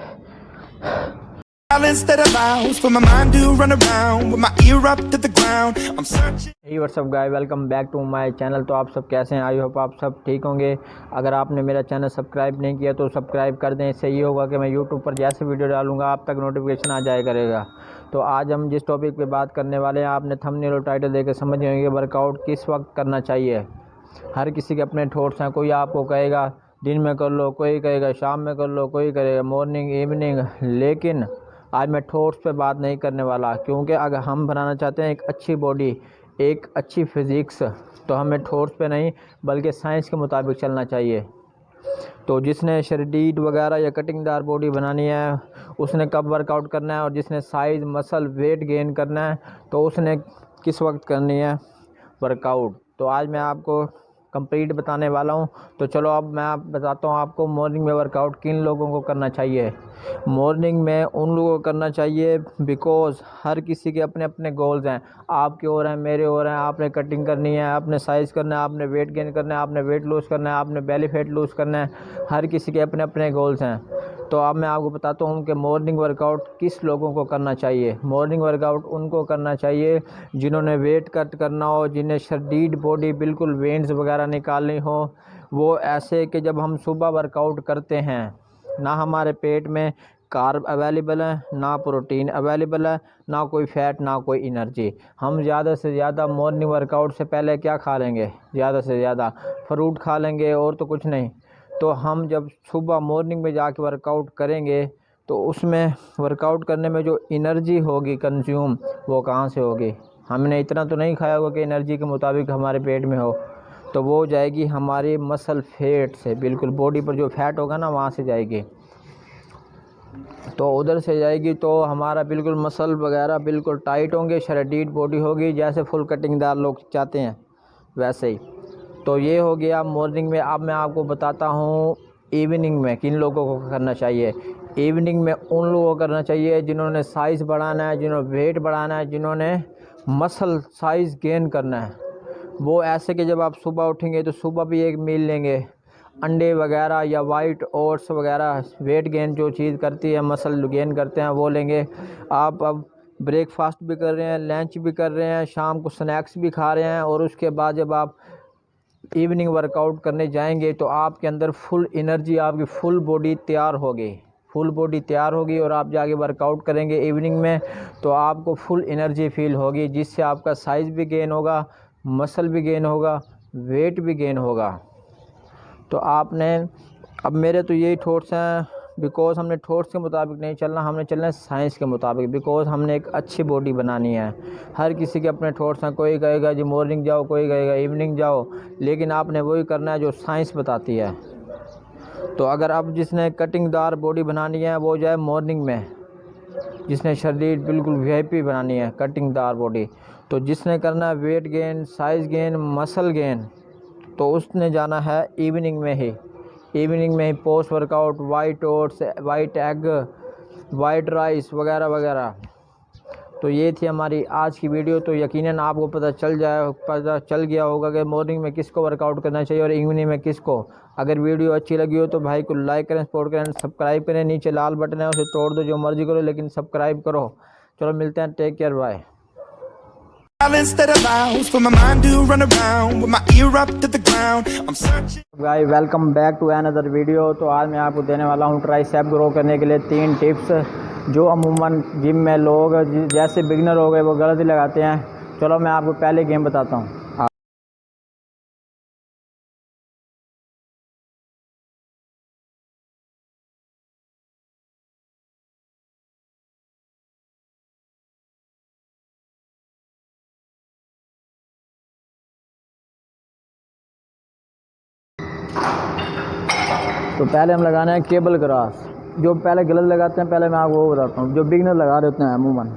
[SPEAKER 2] Silence that allows for my mind to run around with my ear up to the ground. I'm searching.
[SPEAKER 4] hey what's up guys, welcome back to my channel. तो आप सब कैसे हैं? I hope आप सब ठीक होंगे। अगर आपने मेरा चैनल सब्सक्राइब नहीं किया तो सब्सक्राइब कर दें। इससे ये होगा कि मैं यूट्यूब पर जैसे वीडियो डालूंगा आप तक नोटिफिकेशन आ जाया करेगा। तो आज हम जिस टॉपिक पे बात करने वाले हैं, आपने थंबनेल और टाइटल देकर समझ जाएंगे वर्कआउट किस वक्त करना चाहिए। हर किसी के अपने थॉट्स हैं। कोई आपको कहेगा दिन में कर लो, कोई कहेगा शाम में कर लो, कोई कहेगा मॉर्निंग इवनिंग। लेकिन आज मैं थॉट्स पे बात नहीं करने वाला, क्योंकि अगर हम बनाना चाहते हैं एक अच्छी बॉडी, एक अच्छी फिज़िक्स, तो हमें थॉट्स पे नहीं बल्कि साइंस के मुताबिक चलना चाहिए। तो जिसने शरीर वगैरह या कटिंगदार बॉडी बनानी है उसने कब वर्कआउट करना है, और जिसने साइज़ मसल वेट गेन करना है तो उसने किस वक्त करनी है वर्कआउट। तो आज मैं आपको कंप्लीट बताने वाला हूं। तो चलो अब मैं आप बताता हूं आपको मॉर्निंग में वर्कआउट किन लोगों को करना चाहिए। मॉर्निंग में उन लोगों को करना चाहिए बिकॉज़ हर किसी के अपने अपने गोल्स हैं। आपके और हैं, मेरे और हैं। आपने कटिंग करनी है, आपने साइज़ करना है, आपने वेट गेन करना है, आपने वेट लूज़ करना है, आपने बेली फैट लूज़ करना है। हर किसी के अपने अपने गोल्स हैं। तो अब मैं आपको बताता हूँ कि मॉर्निंग वर्कआउट किस लोगों को करना चाहिए। मॉर्निंग वर्कआउट उनको करना चाहिए जिन्होंने वेट कट करना हो, जिन्हें शदीद बॉडी बिल्कुल वेन्स वगैरह निकालनी हो। वो ऐसे कि जब हम सुबह वर्कआउट करते हैं ना हमारे पेट में कार्ब अवेलेबल है, ना प्रोटीन अवेलेबल है, ना कोई फ़ैट, ना कोई एनर्जी। हम ज़्यादा से ज़्यादा मॉर्निंग वर्कआउट से पहले क्या खा लेंगे? ज़्यादा से ज़्यादा फ्रूट खा लेंगे और तो कुछ नहीं। तो हम जब सुबह मॉर्निंग में जाके वर्कआउट करेंगे तो उसमें वर्कआउट करने में जो एनर्जी होगी कंज्यूम, वो कहाँ से होगी? हमने इतना तो नहीं खाया होगा कि एनर्जी के मुताबिक हमारे पेट में हो। तो वो जाएगी हमारी मसल फैट से, बिल्कुल बॉडी पर जो फैट होगा ना वहाँ से जाएगी। तो उधर से जाएगी तो हमारा बिल्कुल मसल वगैरह बिल्कुल टाइट होंगे, शरीर बॉडी होगी जैसे फुल कटिंगदार लोग चाहते हैं वैसे ही। तो ये हो गया मॉर्निंग में। अब मैं आपको बताता हूँ इवनिंग में किन लोगों को करना चाहिए। इवनिंग में उन लोगों को करना चाहिए जिन्होंने साइज़ बढ़ाना है, जिन्होंने वेट बढ़ाना है, जिन्होंने मसल साइज़ गेन करना है। वो ऐसे कि जब आप सुबह उठेंगे तो सुबह भी एक मील लेंगे, अंडे वगैरह या वाइट ओट्स वगैरह, वेट गेन जो चीज़ करती है मसल गेन करते हैं वो लेंगे। आप अब ब्रेकफास्ट भी कर रहे हैं, लंच भी कर रहे हैं, शाम को स्नैक्स भी खा रहे हैं, और उसके बाद जब आप इवनिंग वर्कआउट करने जाएंगे तो आपके अंदर फुल एनर्जी, आपकी फुल बॉडी तैयार होगी और आप जाके वर्कआउट करेंगे इवनिंग में तो आपको फुल एनर्जी फील होगी, जिससे आपका साइज़ भी गेन होगा, मसल भी गेन होगा, वेट भी गेन होगा। तो आपने अब मेरे तो यही थॉट्स हैं, बिकॉज़ हमने थॉट्स के मुताबिक नहीं चलना, हमने चलना है साइंस के मुताबिक, बिकॉज़ हमने एक अच्छी बॉडी बनानी है। हर किसी के अपने थॉट्स हैं। कोई कहेगा जी मॉर्निंग जाओ, कोई कहेगा इवनिंग जाओ, लेकिन आपने वही करना है जो साइंस बताती है। तो अगर अब जिसने कटिंगदार बॉडी बनानी है वो जाए मॉर्निंग में, जिसने शरीर बिल्कुल वीआईपी बनानी है कटिंगदार बॉडी। तो जिसने करना है weight gain, size gain, muscle gain, तो उसने जाना है इवनिंग में ही। इवनिंग में ही post workout white oats, white egg, white rice वगैरह वगैरह। तो ये थी हमारी आज की वीडियो। तो यकीनन आपको पता चल गया होगा कि मॉर्निंग में किसको वर्कआउट करना चाहिए और इवनिंग में किसको। अगर वीडियो अच्छी लगी हो तो भाई को लाइक करें, सपोर्ट करें, सब्सक्राइब करें। नीचे लाल बटन है उसे तोड़ दो, जो मर्जी करो, लेकिन सब्सक्राइब करो। चलो मिलते हैं, take care, bye.
[SPEAKER 2] Silence that allows for my mind to run around with my ear up to the ground. I'm searching.
[SPEAKER 4] Guys welcome back to another video. तो आज मैं आपको देने वाला हूँ ट्राइसेप ग्रो करने के लिए 3 टिप्स जो अमूमन जिम में लोग जैसे बिगिनर हो गए वो गलत ही लगाते हैं। चलो मैं आपको पहले गेम बताता हूँ। तो पहले हम लगाना है केबल क्रॉस। जो पहले गलत लगाते हैं, पहले मैं आपको वो बताता हूँ, जो बिगिनर लगा देते हैं अमूमन।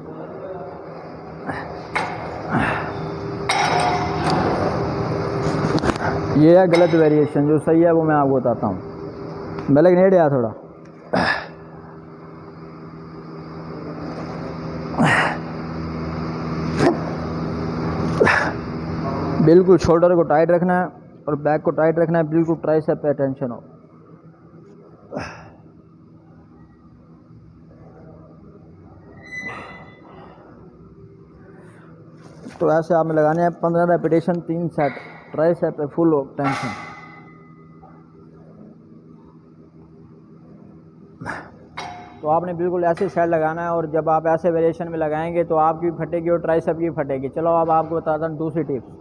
[SPEAKER 4] ये है गलत वेरिएशन, जो सही है वो मैं आपको बताता हूँ। मैं लेकिन नेड़े आ थोड़ा। बिल्कुल शोल्डर को टाइट रखना है और बैक को टाइट रखना है, बिल्कुल ट्राइसेप पे अटेंशन हो। तो ऐसे आपने लगाने हैं 15 रेपिटेशन 3 सेट, ट्राइसेप पे फुल हो टेंशन। तो आपने बिल्कुल ऐसे सेट लगाना है, और जब आप ऐसे वेरिएशन में लगाएंगे तो आपकी भी फटेगी और ट्राइसेप की भी फटेगी। चलो अब आपको बताता हूँ दूसरी टिप्स।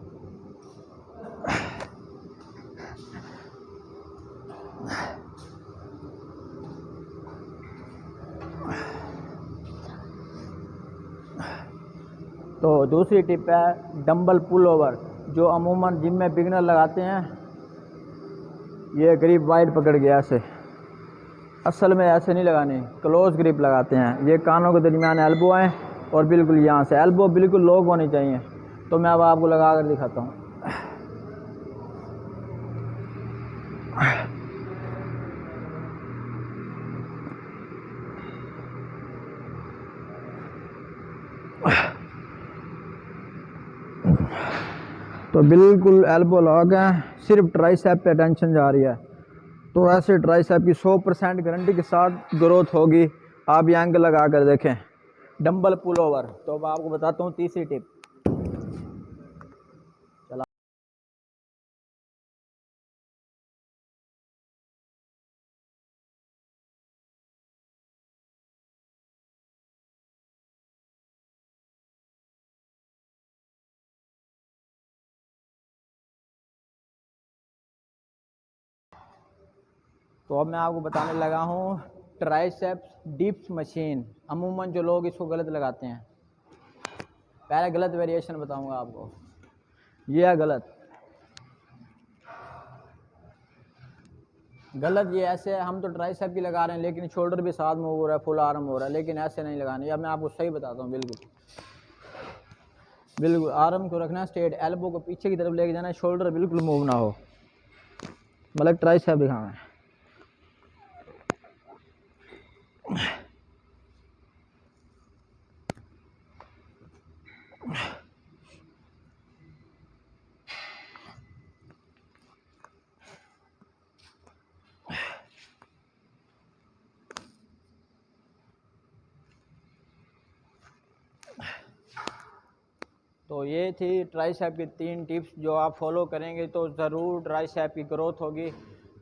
[SPEAKER 4] तो दूसरी टिप है डंबल पुल ओवर, जो अमूमन जिम में बिगनर लगाते हैं। ये ग्रिप वाइड पकड़ गया ऐसे, असल में ऐसे नहीं लगाने, क्लोज ग्रिप लगाते हैं। ये कानों के दरमियान एल्बो है और बिल्कुल यहाँ से एल्बो बिल्कुल लॉक होनी चाहिए। तो मैं अब आपको लगा कर दिखाता हूँ। तो बिल्कुल एल्बो लॉक है, सिर्फ ट्राइसेप पे टेंशन जा रही है। तो ऐसे ट्राइसेप की 100% गारंटी के साथ ग्रोथ होगी। आप ये एंगल लगा कर देखें, डंबल पुल ओवर। तो अब आपको बताता हूँ तीसरी टिप। चला तो अब मैं आपको बताने लगा हूँ ट्राइसेप्स डिप्स मशीन। अमूमन जो लोग इसको गलत लगाते हैं, पहले गलत वेरिएशन बताऊंगा आपको। ये है गलत। ये ऐसे हम तो ट्राइसेप भी लगा रहे हैं, लेकिन शोल्डर भी साथ मूव हो रहा है, फुल आर्म हो रहा है, लेकिन ऐसे नहीं लगाने। अब मैं आपको सही बताता हूँ। बिल्कुल आर्म को रखना है स्ट्रेट, एल्बो को पीछे की तरफ लेके जाना है, शोल्डर बिल्कुल मूव ना हो, मतलब ट्राइसेप दिखाना है। तो ये थी ट्राइसेप की 3 टिप्स, जो आप फॉलो करेंगे तो ज़रूर ट्राइसेप की ग्रोथ होगी।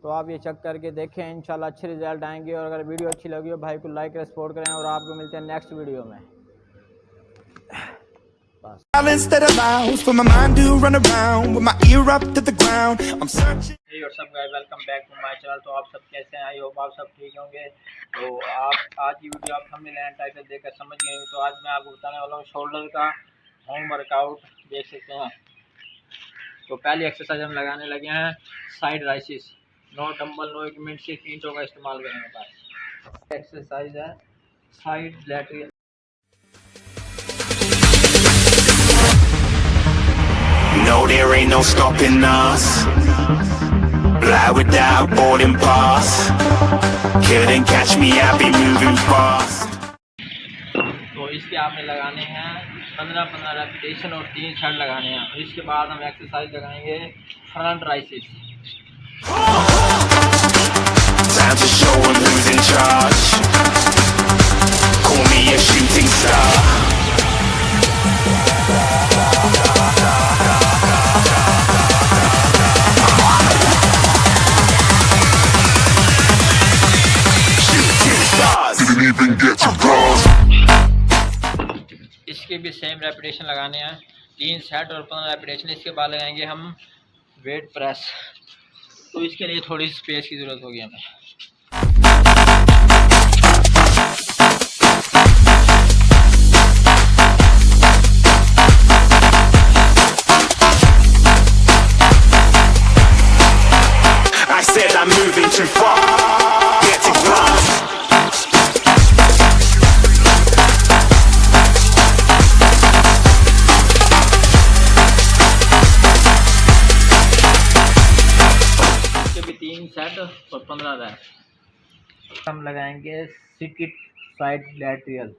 [SPEAKER 4] तो आप ये चेक करके देखें, इंशाल्लाह अच्छे रिजल्ट आएंगे। और अगर वीडियो अच्छी लगी हो भाई को लाइक और सपोर्ट करें, और आपको मिलते हैं नेक्स्ट वीडियो में।
[SPEAKER 2] Instead allows for my mind to run around with my ear up to the ground. I'm searching.
[SPEAKER 1] Hey और सब guys, welcome back to my channel. तो आप सब कैसे हैं? आई होप आप सब ठीक होंगे। तो आप आज की वीडियो आप थंबनेल एंड टाइटल देखकर समझ गए होंगे। तो आज मैं आपको बताने वाला हूँ शोल्डर का होम वर्कआउट, देख सकते हैं। तो पहली एक्सरसाइज हम लगाने लगे हैं side raises. No dumbbell, no equipment, सिर्फ ईंटों का इस्तेमाल करेंगे बस। एक्सरसाइज है side lateral.
[SPEAKER 3] No, there ain't no stopping us. Fly without boarding pass. Couldn't catch me, I'll be moving fast.
[SPEAKER 1] तो इसके आपने लगाने हैं 15 रेपिटेशन और 3 सेट लगाने हैं। और इसके बाद हम एक्सरसाइज लगाएंगे front rises.
[SPEAKER 3] Time to show 'em who's in charge. Call me a shooting star. Didn't even get to cross.
[SPEAKER 1] इसके भी सेम रेपिटेशन लगाने हैं, 3 सेट और 15 रेपिटेशन। इसके बाद लगाएंगे हम वेट प्रेस। तो इसके लिए थोड़ी स्पेस की ज़रूरत होगी हमें।
[SPEAKER 3] I said I'm moving too far. Get to glass.
[SPEAKER 1] 15 rep. हम लगाएंगे seated side lateral.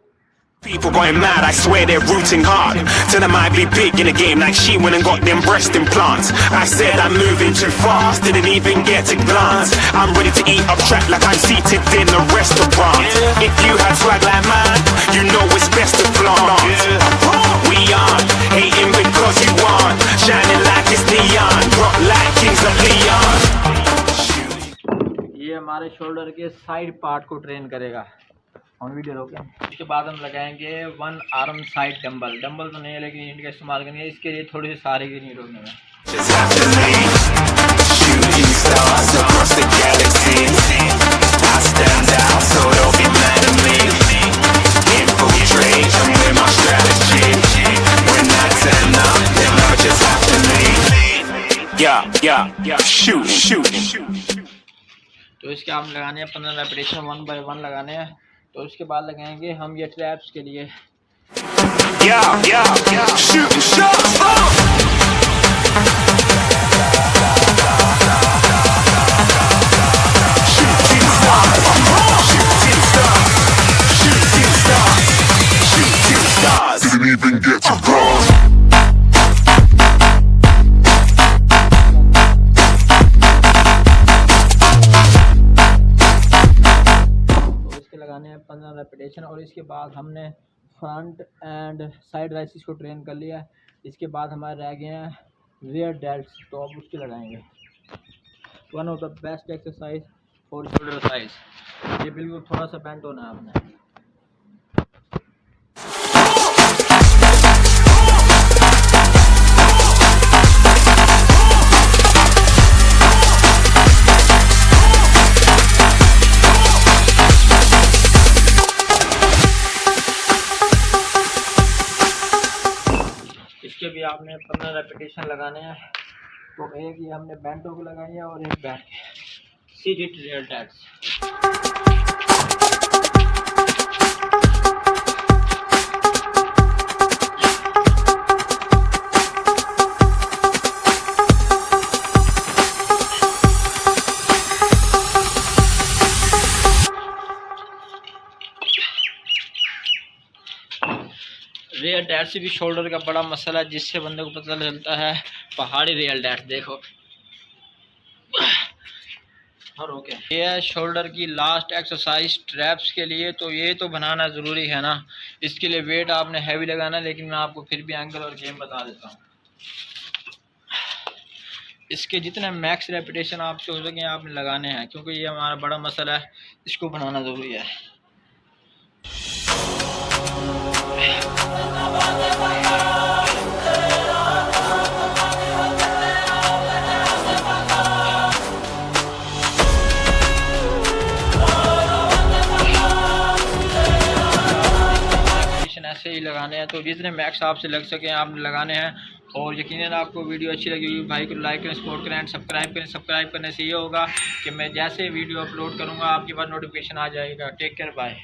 [SPEAKER 3] People going mad, I swear they're rooting hard. Tell them I'd be big in the game like she went and got them breast implants. I said I'm moving too fast, didn't even get a glance. I'm ready to eat up track like I'm seated in a restaurant. If you had swag like mine, you know it's best to flaunt. We aren't hating because you aren't shining like it's neon, rock like Kings of Leon.
[SPEAKER 1] ये हमारे shoulder के side part को train करेगा। हम video रोकें। इसके बाद हम लगाएंगे 1 आर्म साइड डंबल। डंबल तो नहीं है लेकिन इनका इस्तेमाल करेंगे, इसके लिए थोड़ी सी सारे की नहीं रोकने में।
[SPEAKER 3] Just have to leave. Shooting stars across the galaxy. I stand out, so don't be mad at me. Infiltrate, I'm with my strategy. When I turn up, then I just have to leave. Yeah. Shoot.
[SPEAKER 1] तो इसके हम लगाने हैं 15 repetition 1 bye 1 लगाने हैं। तो उसके बाद लगाएंगे हम ये ट्रैप्स के लिए।
[SPEAKER 3] Yeah. Shooting shots. Shooting stars. Didn't even get to cross.
[SPEAKER 1] लगाने हैं 15 रेपिटेशन और इसके बाद हमने फ्रंट एंड साइड राइसेस को ट्रेन कर लिया है। इसके बाद हमारे रह गए हैं रियर डेल्ट्स, तो अब उसके लगाएंगे। One of the best exercise for shoulder size. ये बिल्कुल थोड़ा सा बेंट होना है आपने। इसके भी आपने 15 रेपिटेशन लगाने हैं। तो एक ये हमने बेंटो को लगाई है और एक back seated rear delts. Rear डैट से भी शोल्डर का बड़ा मसला है, जिससे बंदे को पता चलता है पहाड़ी रियल डैट। देखो और ओके, ये है शोल्डर की लास्ट एक्सरसाइज ट्रैप्स के लिए। तो ये तो बनाना ज़रूरी है ना, इसके लिए वेट आपने हैवी लगाना है, लेकिन मैं आपको फिर भी एंगल और गेम बता देता हूँ। इसके जितने मैक्स रेपिटेशन आपसे हो सके आपने लगाने हैं, क्योंकि ये हमारा बड़ा मसला है, इसको बनाना ज़रूरी है। ऐसे ही लगाने हैं, तो जितने मैक्स आपसे लग सके आपने लगाने हैं। और यकीनन आपको वीडियो अच्छी लगी होगी, भाई को लाइक करें, सपोर्ट करें एंड सब्सक्राइब करें। सब्सक्राइब करने से ये होगा कि मैं जैसे वीडियो अपलोड करूँगा आपके पास नोटिफिकेशन आ जाएगा। Take care, bye.